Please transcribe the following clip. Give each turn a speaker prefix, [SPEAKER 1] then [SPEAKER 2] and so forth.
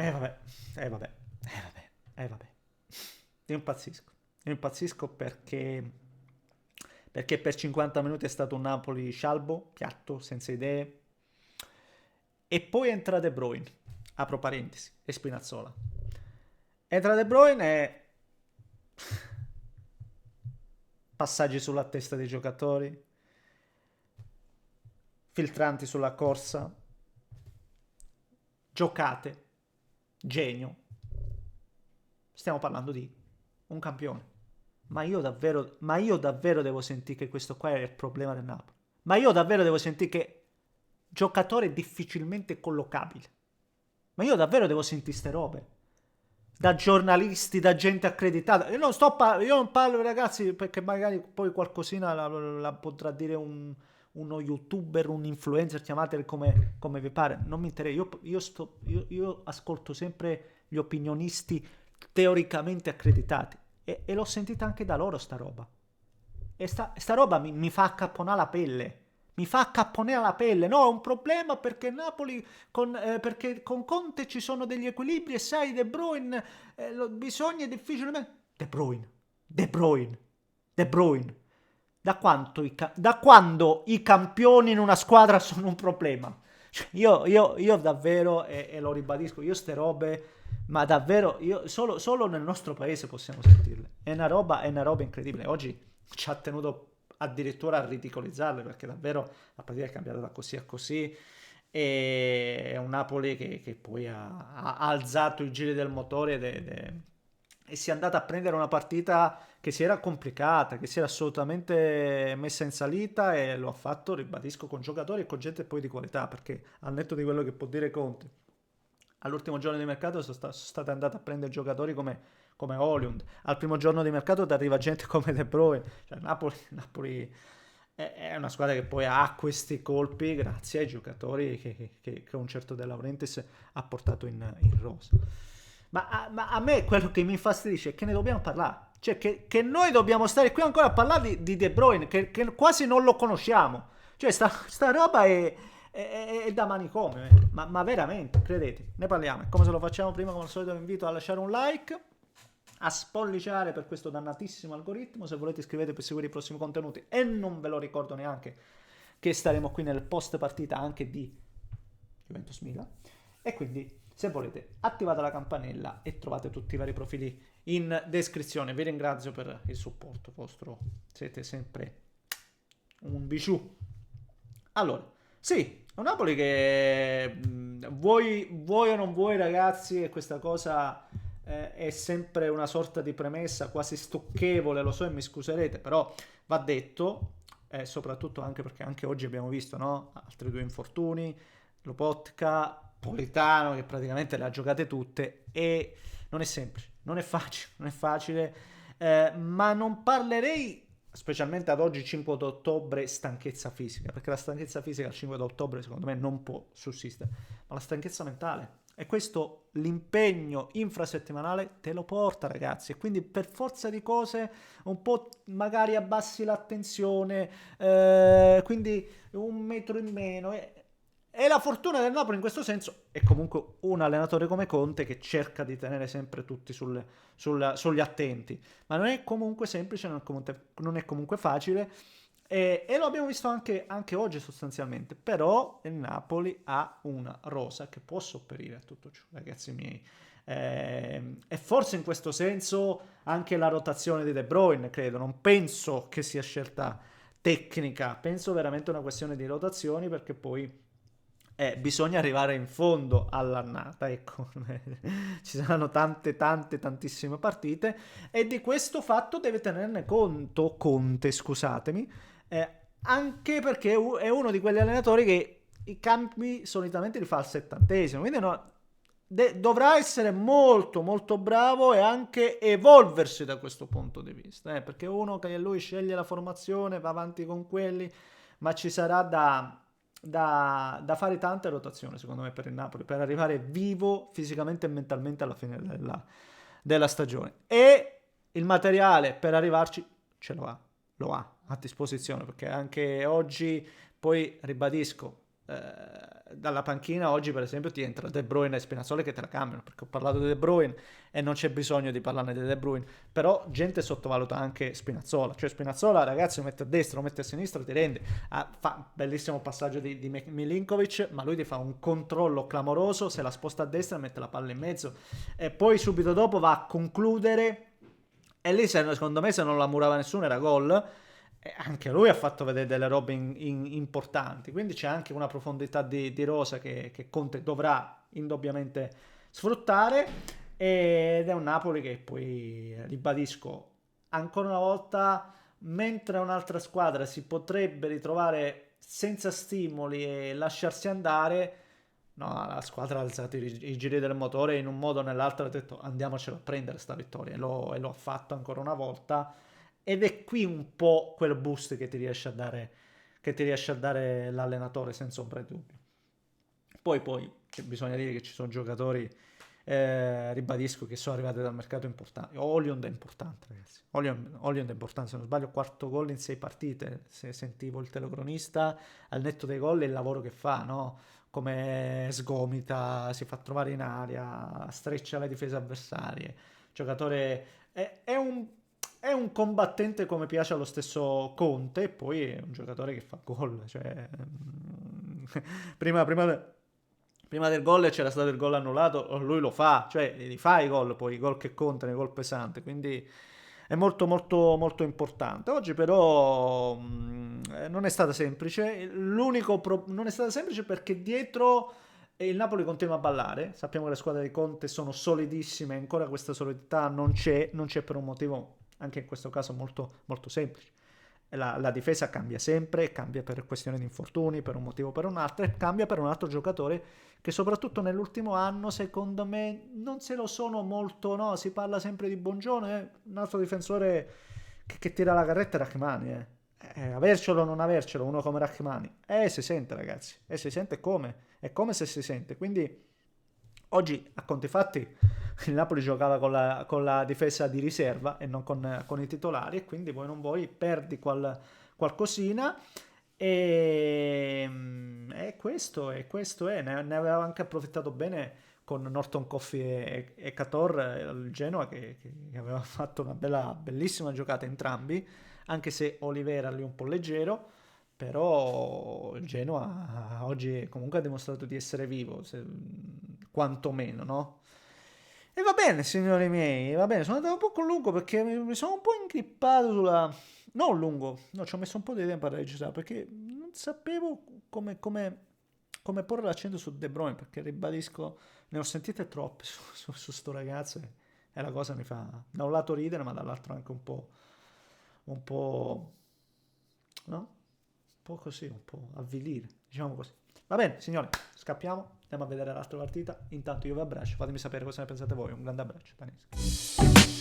[SPEAKER 1] Vabbè, vabbè, vabbè, vabbè. Io impazzisco perché per 50 minuti è stato un Napoli scialbo, piatto, senza idee. E poi entra De Bruyne, apro parentesi, e Spinazzola. Entra De Bruyne e passaggi sulla testa dei giocatori, filtranti sulla corsa, giocate, genio. Stiamo parlando di un campione. Ma io davvero devo sentire che questo qua è il problema del Napoli. Ma io davvero devo sentire che giocatore difficilmente collocabile. Ma io davvero devo sentire ste robe. Da giornalisti, da gente accreditata. Io non parlo, ragazzi, perché magari poi qualcosina la potrà dire uno youtuber, un influencer, chiamateli come vi pare. Non mi interessa. Io ascolto sempre gli opinionisti teoricamente accreditati. E l'ho sentita anche da loro sta roba. E sta roba mi fa accapponare la pelle. Mi fa accapponare la pelle. No, è un problema perché Napoli perché con Conte ci sono degli equilibri e sai De Bruyne bisogna difficilmente De Bruyne. De Bruyne. De Bruyne. Da quando i campioni in una squadra sono un problema? Cioè, io davvero, e lo ribadisco, io ste robe, ma davvero, solo nel nostro paese possiamo sentirle. È una roba incredibile. Oggi ci ha tenuto addirittura a ridicolizzarle perché davvero la partita è cambiata da così a così. E è un Napoli che poi ha alzato i giri del motore e si è andata a prendere una partita che si era complicata, che si era assolutamente messa in salita e lo ha fatto, ribadisco, con giocatori e con gente poi di qualità, perché al netto di quello che può dire Conte, all'ultimo giorno di mercato sono state andate a prendere giocatori come Holiund, al primo giorno di mercato ti arriva gente come De Bruyne, cioè Napoli è una squadra che poi ha questi colpi grazie ai giocatori che un certo De Laurentiis ha portato in rosa. Ma a me quello che mi infastidisce è che ne dobbiamo parlare. Cioè, che noi dobbiamo stare qui ancora a parlare di De Bruyne, che quasi non lo conosciamo. Cioè, sta roba è da manicomio. Ma veramente, credete, ne parliamo. E come se lo facciamo prima, come al solito, vi invito a lasciare un like, a spolliciare per questo dannatissimo algoritmo. Se volete iscrivetevi per seguire i prossimi contenuti. E non ve lo ricordo neanche che staremo qui nel post partita anche di Juventus Milan. E quindi, se volete, attivate la campanella e trovate tutti i vari profili in descrizione. Vi ringrazio per il supporto vostro, siete sempre un bijou. Allora, sì, è un Napoli che vuoi o non vuoi, ragazzi, e questa cosa è sempre una sorta di premessa quasi stucchevole, lo so e mi scuserete, però va detto, soprattutto anche perché anche oggi abbiamo visto, no? Altri due infortuni, Lobotka, Politano che praticamente le ha giocate tutte e non è semplice, non è facile, ma non parlerei, specialmente ad oggi 5 ottobre, stanchezza fisica, perché la stanchezza fisica al 5 ottobre secondo me non può sussistere, ma la stanchezza mentale. E questo l'impegno infrasettimanale te lo porta, ragazzi, e quindi per forza di cose un po' magari abbassi l'attenzione, quindi un metro in meno. E la fortuna del Napoli in questo senso è comunque un allenatore come Conte che cerca di tenere sempre tutti sugli attenti, ma non è comunque semplice, non è comunque facile e lo abbiamo visto anche oggi sostanzialmente, però il Napoli ha una rosa che può sopperire a tutto ciò, ragazzi miei. E forse in questo senso anche la rotazione di De Bruyne, credo, non penso che sia scelta tecnica, penso veramente una questione di rotazioni perché poi bisogna arrivare in fondo all'annata, ecco, ci saranno tantissime partite e di questo fatto deve tenerne conto Conte, scusatemi, anche perché è uno di quegli allenatori che i cambi solitamente li fa al 70esimo, quindi no, dovrà essere molto molto bravo e anche evolversi da questo punto di vista, perché uno che lui sceglie la formazione, va avanti con quelli, ma ci sarà da fare tante rotazioni secondo me per il Napoli per arrivare vivo fisicamente e mentalmente alla fine della stagione e il materiale per arrivarci ce lo ha a disposizione perché anche oggi poi ribadisco dalla panchina oggi per esempio ti entra De Bruyne e Spinazzola che te la cambiano, perché ho parlato di De Bruyne e non c'è bisogno di parlarne di De Bruyne, però gente sottovaluta anche Spinazzola, cioè Spinazzola ragazzi lo mette a destra, lo mette a sinistra, ti rende, fa bellissimo passaggio di Milinkovic, ma lui ti fa un controllo clamoroso, se la sposta a destra mette la palla in mezzo e poi subito dopo va a concludere, e lì secondo me se non la murava nessuno era gol. E anche lui ha fatto vedere delle robe importanti, quindi c'è anche una profondità di rosa che Conte dovrà indubbiamente sfruttare, ed è un Napoli che poi, ribadisco ancora una volta, mentre un'altra squadra si potrebbe ritrovare senza stimoli e lasciarsi andare, no, la squadra ha alzato i giri del motore in un modo o nell'altro, ha detto andiamocelo a prendere sta vittoria, e lo ha fatto ancora una volta, ed è qui un po' quel boost che ti riesce a dare l'allenatore, senza ombra di dubbio. Poi bisogna dire che ci sono giocatori, ribadisco, che sono arrivati dal mercato importante. Hojlund è importante, ragazzi. Hojlund è importante, se non sbaglio, quarto gol in 6 partite. Se sentivo il telecronista, al netto dei gol, è il lavoro che fa, no? Come sgomita, si fa trovare in aria, streccia le difese avversarie. Giocatore è un combattente come piace allo stesso Conte, e poi è un giocatore che fa gol, cioè, prima del gol c'era stato il gol annullato, lui lo fa, cioè li fa i gol, poi i gol che contano, i gol pesanti, quindi è molto molto molto importante. Oggi però non è stata semplice, non è stata semplice perché dietro il Napoli continua a ballare, sappiamo che le squadre di Conte sono solidissime, ancora questa solidità non c'è per un motivo anche in questo caso molto, molto semplice. La difesa cambia sempre, cambia per questione di infortuni, per un motivo o per un altro, e cambia per un altro giocatore che soprattutto nell'ultimo anno secondo me non se lo sono molto, no, si parla sempre di Buongiorno, un altro difensore che tira la carretta è Rachmani, avercelo o non avercelo, uno come Rachmani, si sente ragazzi, si sente come, è come se si sente, quindi oggi a conti fatti il Napoli giocava con la difesa di riserva e non con i titolari, e quindi vuoi non vuoi perdi qualcosina, e questo è, ne aveva anche approfittato bene con Norton Coffey e Cator, il Genoa che aveva fatto una bellissima giocata entrambi, anche se Oliveira lì un po' leggero, però il Genoa oggi comunque ha dimostrato di essere vivo, quantomeno, no? E va bene, signori miei, va bene, sono andato un po' lungo perché mi sono un po' ingrippato sulla... Non lungo, no, ci ho messo un po' di tempo a registrare perché non sapevo come porre l'accento su De Bruyne, perché ribadisco, ne ho sentite troppe su sto ragazzo, e la cosa mi fa da un lato ridere, ma dall'altro anche un po', no? Un po' così, un po' avvilire, diciamo così. Va bene, signori, scappiamo, andiamo a vedere l'altra partita. Intanto io vi abbraccio, fatemi sapere cosa ne pensate voi. Un grande abbraccio, Tanis.